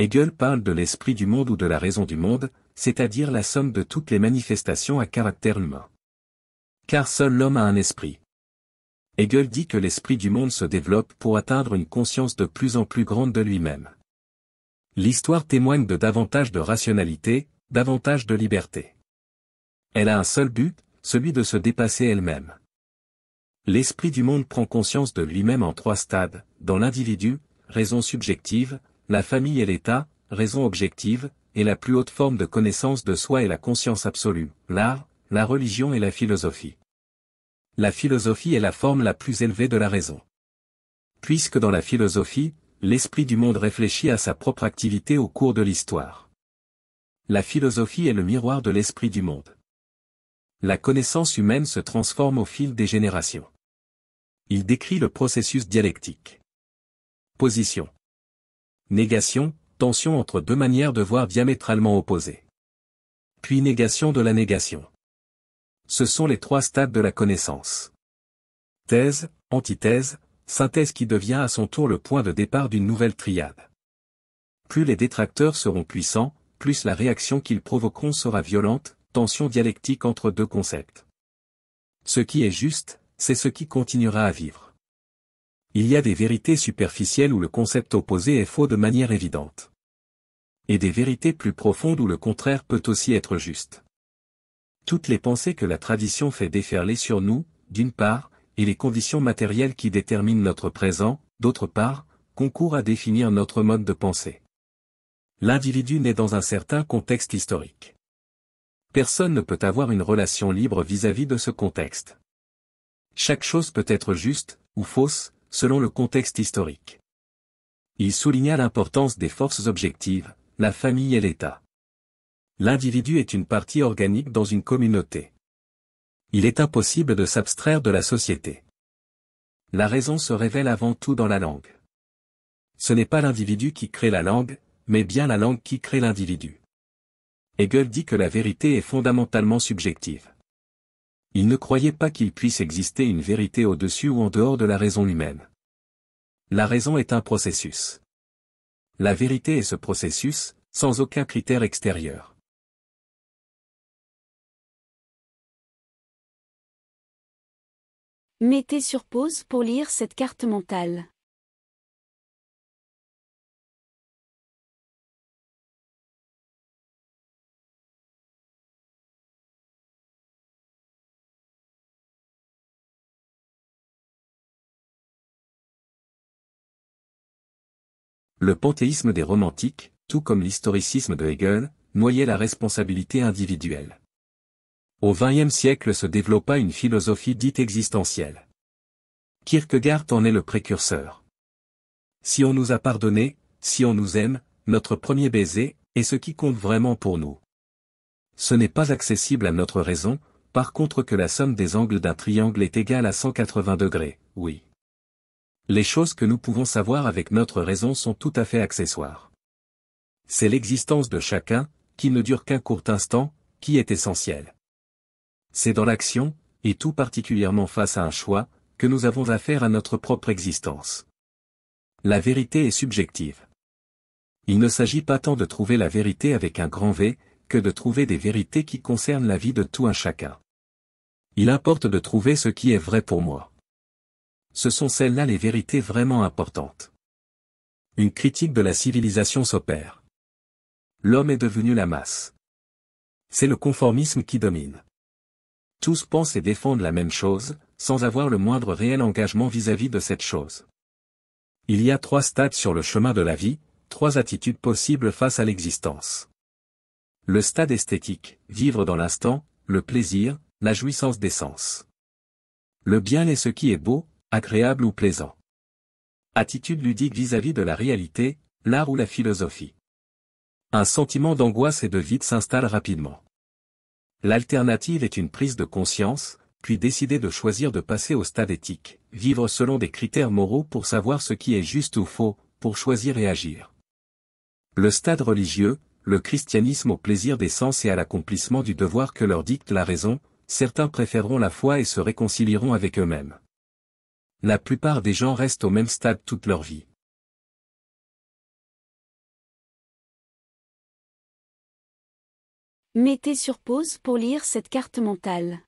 Hegel parle de l'esprit du monde ou de la raison du monde, c'est-à-dire la somme de toutes les manifestations à caractère humain. Car seul l'homme a un esprit. Hegel dit que l'esprit du monde se développe pour atteindre une conscience de plus en plus grande de lui-même. L'histoire témoigne de davantage de rationalité, davantage de liberté. Elle a un seul but, celui de se dépasser elle-même. L'esprit du monde prend conscience de lui-même en 3 stades, dans l'individu, raison subjective, la famille et l'État, raison objective, et la plus haute forme de connaissance de soi est la conscience absolue, l'art, la religion et la philosophie. La philosophie est la forme la plus élevée de la raison. Puisque dans la philosophie, l'esprit du monde réfléchit à sa propre activité au cours de l'histoire. La philosophie est le miroir de l'esprit du monde. La connaissance humaine se transforme au fil des générations. Il décrit le processus dialectique. Position. Négation, tension entre 2 manières de voir diamétralement opposées. Puis négation de la négation. Ce sont les 3 stades de la connaissance. Thèse, antithèse, synthèse qui devient à son tour le point de départ d'une nouvelle triade. Plus les détracteurs seront puissants, plus la réaction qu'ils provoqueront sera violente, tension dialectique entre 2 concepts. Ce qui est juste, c'est ce qui continuera à vivre. Il y a des vérités superficielles où le concept opposé est faux de manière évidente. Et des vérités plus profondes où le contraire peut aussi être juste. Toutes les pensées que la tradition fait déferler sur nous, d'une part, et les conditions matérielles qui déterminent notre présent, d'autre part, concourent à définir notre mode de pensée. L'individu naît dans un certain contexte historique. Personne ne peut avoir une relation libre vis-à-vis de ce contexte. Chaque chose peut être juste, ou fausse, selon le contexte historique. Il souligna l'importance des forces objectives, la famille et l'État. L'individu est une partie organique dans une communauté. Il est impossible de s'abstraire de la société. La raison se révèle avant tout dans la langue. Ce n'est pas l'individu qui crée la langue, mais bien la langue qui crée l'individu. Hegel dit que la vérité est fondamentalement subjective. Il ne croyait pas qu'il puisse exister une vérité au-dessus ou en dehors de la raison humaine. La raison est un processus. La vérité est ce processus, sans aucun critère extérieur. Mettez sur pause pour lire cette carte mentale. Le panthéisme des romantiques, tout comme l'historicisme de Hegel, noyait la responsabilité individuelle. Au XXe siècle se développa une philosophie dite existentielle. Kierkegaard en est le précurseur. Si on nous a pardonné, si on nous aime, notre premier baiser est ce qui compte vraiment pour nous. Ce n'est pas accessible à notre raison, par contre que la somme des angles d'un triangle est égale à 180 degrés, oui. Les choses que nous pouvons savoir avec notre raison sont tout à fait accessoires. C'est l'existence de chacun, qui ne dure qu'un court instant, qui est essentielle. C'est dans l'action, et tout particulièrement face à un choix, que nous avons affaire à notre propre existence. La vérité est subjective. Il ne s'agit pas tant de trouver la vérité avec un grand V, que de trouver des vérités qui concernent la vie de tout un chacun. Il importe de trouver ce qui est vrai pour moi. Ce sont celles-là les vérités vraiment importantes. Une critique de la civilisation s'opère. L'homme est devenu la masse. C'est le conformisme qui domine. Tous pensent et défendent la même chose, sans avoir le moindre réel engagement vis-à-vis de cette chose. Il y a 3 stades sur le chemin de la vie, 3 attitudes possibles face à l'existence. Le stade esthétique, vivre dans l'instant, le plaisir, la jouissance des sens. Le bien est ce qui est beau, agréable ou plaisant. Attitude ludique vis-à-vis de la réalité, l'art ou la philosophie. Un sentiment d'angoisse et de vide s'installe rapidement. L'alternative est une prise de conscience, puis décider de choisir de passer au stade éthique, vivre selon des critères moraux pour savoir ce qui est juste ou faux, pour choisir et agir. Le stade religieux, le christianisme au plaisir des sens et à l'accomplissement du devoir que leur dicte la raison, certains préféreront la foi et se réconcilieront avec eux-mêmes. La plupart des gens restent au même stade toute leur vie. Mettez sur pause pour lire cette carte mentale.